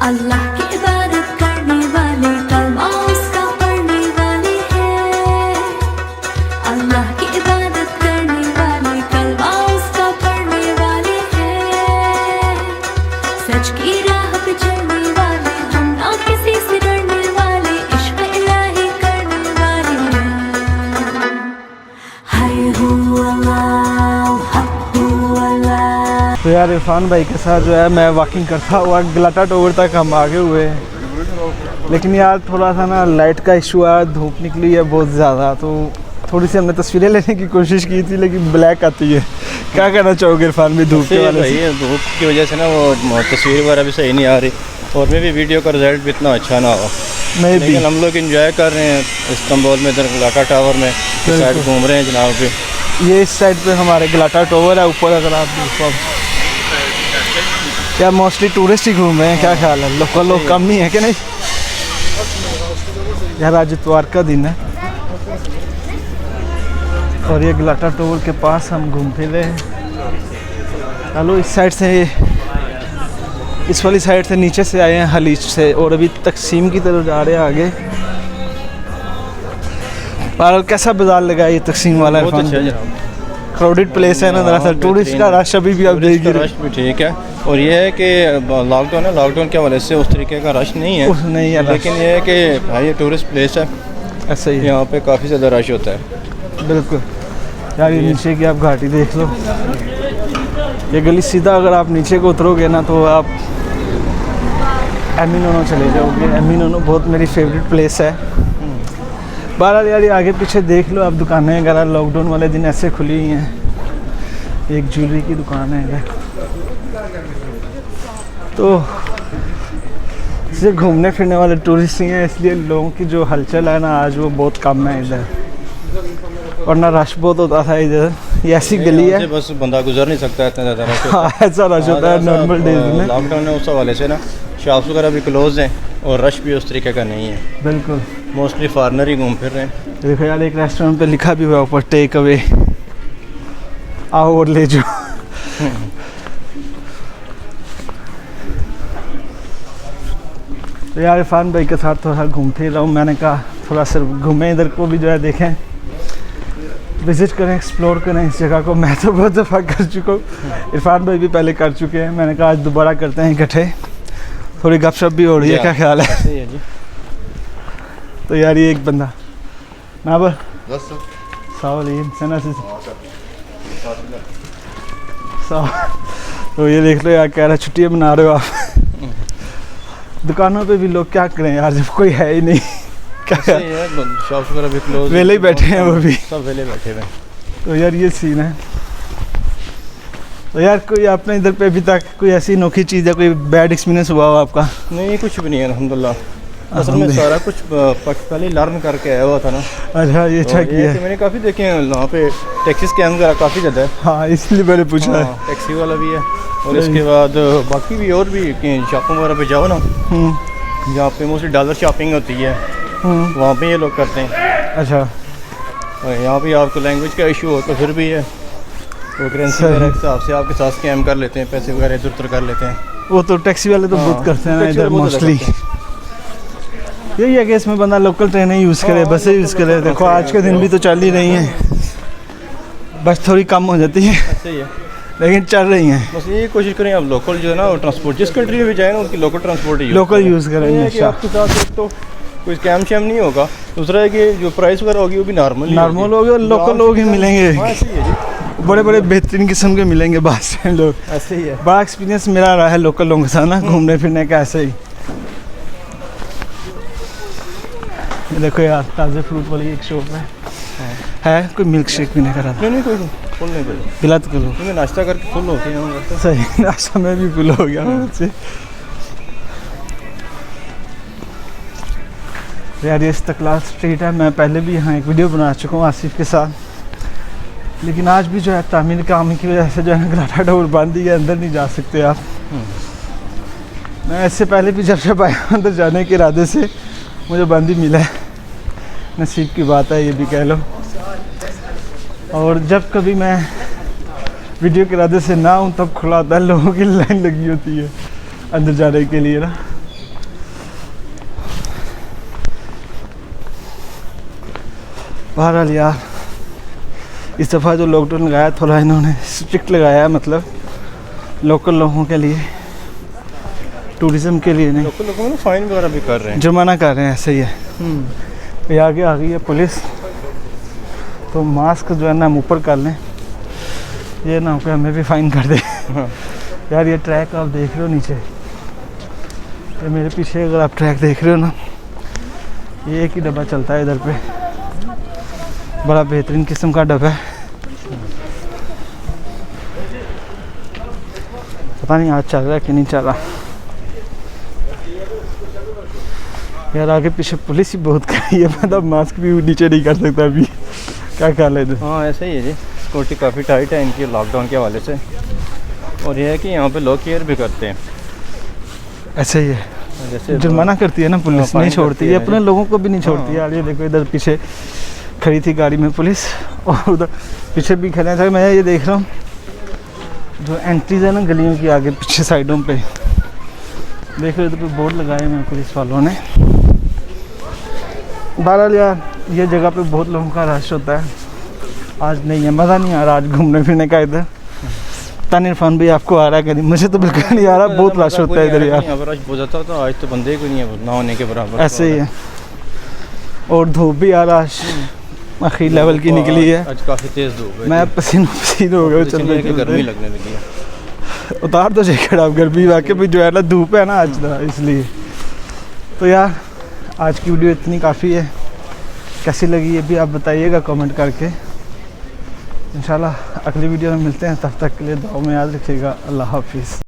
अल्लाह की इबादत करने वाले कलमा उसका पढ़ने वाले हैं। अल्लाह की इबादत करने वाले कलमा उसका पढ़ने वाले हैं। सच की राह पे चलने वाले हम ना किसी से डरने वाले इश्क इलाही करने वाले हैं। हाय हू अल्लाह हक हू अल्लाह। तो यार इरफान भाई के साथ जो है मैं वॉकिंग करता हुआ गलाटा टोवर तक हम आगे हुए हैं, लेकिन यार थोड़ा सा ना लाइट का इशू है, धूप निकली है बहुत ज़्यादा, तो थोड़ी सी हमने तस्वीरें लेने की कोशिश की थी लेकिन ब्लैक आती है। क्या कहना चाहोगे इरफान भाई धूप के वाले से? धूप की वजह से ना वो तस्वीर वगैरह भी सही नहीं आ रही और मैं भी वीडियो का रिजल्ट भी इतना अच्छा ना हो। मैं भी लेकिन हम लोग इंजॉय कर रहे हैं इस्तांबुल में, इधर गलाटा टावर में साइड घूम रहे हैं जनाब पे। ये इस साइड पे हमारे गलाटा टोवर है ऊपर, अगर आप देखो क्या मोस्टली टूरिस्ट ही घूम रहे हैं। क्या ख्याल है, लोकल लोग कम नहीं है कि नहीं? यार आज इतवार का दिन है और ये गलाटा टोवर के पास हम घूम फिर रहे हैं। चलो इस साइड से, इस वाली साइड से नीचे से आए हैं हलीज से और अभी तकसीम की तरफ जा रहे हैं आगे। पर कैसा बाजार लगा ये तकसीम वाला? बहुत अच्छा है जनाब, क्राउडेड प्लेस है ना, दरअसल टूरिस्ट का रश अभी भी आप देख ही रहे रश भी ठीक है। और ये है कि लॉकडाउन है, लॉकडाउन के हवाले से उस तरीके का रश नहीं है, नहीं है, लेकिन ये है कि भाई ये टूरिस्ट प्लेस है, ऐसा ही है। यहाँ पे काफ़ी ज़्यादा रश होता है। बिल्कुल यार, ये नीचे की आप घाटी देख लो, ये गली सीधा अगर आप नीचे को उतरोगे ना तो आप एमिनोनो चले जाओगे। एमिनोनो बहुत मेरी फेवरेट प्लेस है। बहरहाल यार ये आगे पीछे देख लो आप, दुकानें वगैरह लॉकडाउन वाले दिन ऐसे खुली हुई हैं। एक ज्वेलरी की दुकान है इधर, तो सिर्फ घूमने फिरने वाले टूरिस्ट ही हैं, इसलिए लोगों की जो हलचल है ना आज वो बहुत कम है इधर, वरना रश बहुत होता था इधर। ये ऐसी गली है बस बंदा गुजर नहीं सकता, इतना ज़्यादा रश हाँ ऐसा रश होता है नॉर्मल डेज में। लॉकडाउन है उस हवाले से ना शॉप्स वगैरह भी क्लोज हैं और रश भी उस तरीके का नहीं है। बिल्कुल, मोस्टली फॉरनर ही घूम फिर रहे हैं। देखो यार एक रेस्टोरेंट पे लिखा भी हुआ ऊपर टेक अवे, आओ और ले जाओ। तो यार इरफान भाई के साथ थोड़ा घूम फिर रहा हूँ, मैंने कहा थोड़ा सा घूमें, इधर को भी जो है देखें, विज़िट करें, एक्सप्लोर करें इस जगह को। मैं तो बहुत दफ़ा कर चुका हूँ, इरफान भाई भी पहले कर चुके हैं, मैंने कहा आज दोबारा करते हैं इकट्ठे, थोड़ी गपशप भी हो रही है। क्या ख्याल है? सही है जी। तो यार ये एक बंदा ना बर तो ये देख लो यार, कह रहा छुट्टियाँ मना रहे हो आप। दुकानों पे भी लोग क्या करें यार जब कोई है ही नहीं। क्या शॉप्स वगैरह भी क्लोज, वेले ही बैठे हैं वो भी, सब वेले बैठे हुए हैं। तो यार ये सीन है। तो यार कोई आपने इधर पे अभी तक कोई ऐसी अनोखी चीज़ है, कोई बैड एक्सपीरियंस हुआ हो आपका? नहीं कुछ भी नहीं है अल्हम्दुलिल्लाह। असल में सारा कुछ पहले लर्न करके आया हुआ था ना। अच्छा ये अच्छा किया है। मैंने काफ़ी देखे हैं वहाँ पे, टैक्सी स्कैम वगैरह काफ़ी ज़्यादा है। हाँ इसलिए मैंने पूछा है। टैक्सी वाला भी है और इसके बाद बाकी भी और भी शॉपिंग वगैरह पे जाओ ना, जहाँ पे मोस्टली डॉलर शॉपिंग होती है वहाँ पे ये लोग करते हैं। अच्छा, और यहाँ पे आपको लैंग्वेज का इशू हो तो फिर भी है, तो करेंसी वगैरह के हिसाब से आपके साथ स्कैम कर लेते हैं, पैसे वगैरह इधर उधर कर लेते हैं। वो तो टैक्सी वाले तो बहुत करते हैं ना इधर मोस्टली। यही है कि इसमें बंदा लोकल ट्रेनें यूज़ करे, बसें यूज़ करे। देखो आज के दिन भी तो चल ही रही हैं, बस थोड़ी कम हो जाती है सही है, लेकिन चल रही हैं। बस ये कोशिश करें आप लोकल जो है ना ट्रांसपोर्ट, जिस कंट्री में भी जाए ना उनकी लोकल ट्रांसपोर्ट ही लोकल यूज़ करेंगे। अच्छा, आपके साथ एक तो कोई स्कैम शैम नहीं होगा, दूसरा है कि जो प्राइस वगैरह होगी वो भी नॉर्मल होगी और लोकल लोग ही मिलेंगे। ऐसे ही है जी, बड़े बड़े बेहतरीन किस्म के मिलेंगे बाहर से लोग। ऐसे ही है। बड़ा एक्सपीरियंस मेरा रहा है लोकल लोगों के साथ ना घूमने फिरने का ऐसे ही। ये देखो यार ताज़े फ्रूट वाली एक शॉप है, कोई मिल्क शेक पीने का रहा। नहीं कोई फुल नहीं कोई पिला तो करो, मैं नाश्ता करके फुल होती है। सही नाश्ता में भी फुल हो गया मुझसे। यार ये इस्तकलाल स्ट्रीट है, मैं पहले भी यहाँ एक वीडियो बना चुका हूँ आसिफ के साथ, लेकिन आज भी जो है तामीर काम की वजह से जो है गलाटा टोवर बंद ही है, अंदर नहीं जा सकते आप। मैं इससे पहले भी जब आया अंदर जाने के इरादे से मुझे बंद ही मिला है, नसीब की बात है ये भी कह लो। और जब कभी मैं वीडियो के इरादे से ना हूँ तब खुला होता है, लोगों की लाइन लगी होती है अंदर जाने के लिए ना। बहरहाल यार इस दफ़ा जो लॉकडाउन लगाया थोड़ा इन्होंने स्ट्रिक्ट लगाया है, मतलब लोकल लोगों के लिए, टूरिज़्म के लिए नहीं। लोगों ने फाइन वगैरह भी कर रहे हैं, जुर्माना कर रहे हैं, ऐसे ही है। ये आगे आ गई है पुलिस, तो मास्क जो है ना हम ऊपर कर लें, ये ना हो कि हमें भी फ़ाइन कर दे। यार ये ट्रैक आप देख रहे हो नीचे, ये मेरे पीछे अगर आप ट्रैक देख रहे हो ना, ये एक ही डब्बा चलता है इधर पे, बड़ा बेहतरीन किस्म का डब्बा है। पता नहीं आज चल रहा है कि नहीं चल रहा। यार आगे पीछे पुलिस ही बहुत खड़ी है, मतलब मास्क भी नीचे नहीं कर सकता अभी। क्या ख्याल है इधर? हाँ ऐसा ही है जी, सिक्योरिटी काफ़ी टाइट है इनकी लॉकडाउन के हवाले से, और ये है कि यहाँ पे लोग केयर भी करते हैं। ऐसा ही है, जैसे जुर्माना करती है ना पुलिस, फाइन नहीं छोड़ती करती है, है। अपने लोगों को भी नहीं छोड़ती है। हाँ। यार ये देखो इधर पीछे खड़ी थी गाड़ी में पुलिस, और उधर पीछे भी खड़े थे। मैं ये देख रहा हूँ जो एंट्रीज है ना गलियों की आगे पीछे साइडों पे, देख रहे हो इधर पे बोर्ड लगाए हुए हैं पुलिस वालों ने। बहरहाल यार ये जगह पे बहुत लोगों का रश होता है, आज नहीं है, मज़ा नहीं आ रहा आज घूमने फिरने का इधर। पता नहीं इरफान भाई आपको आ रहा है कि नहीं, मुझे तो बिल्कुल नहीं आ रहा, बहुत रश होता है इधर यार। यहाँ पर आज बहुत ज़्यादा था, आज तो बंदे कोई नहीं है ना होने के बराबर। ऐसे ही है, और धूप भी यार आज आखिरी लेवल की निकली है। आज काफ़ी तेज़ धूप है, मैं पसीनो पसीन हो गया चल गर्मी रही। लगने लगी है। उतार तो जैकेट आप, गर्मी वाकई भी जो है ना धूप है ना आज ना, इसलिए। तो यार आज की वीडियो इतनी काफ़ी है, कैसी लगी ये भी आप बताइएगा कमेंट करके। इंशाल्लाह अगली वीडियो में मिलते हैं, तब तक के लिए दुआ में याद रखिएगा। अल्लाह हाफिज़।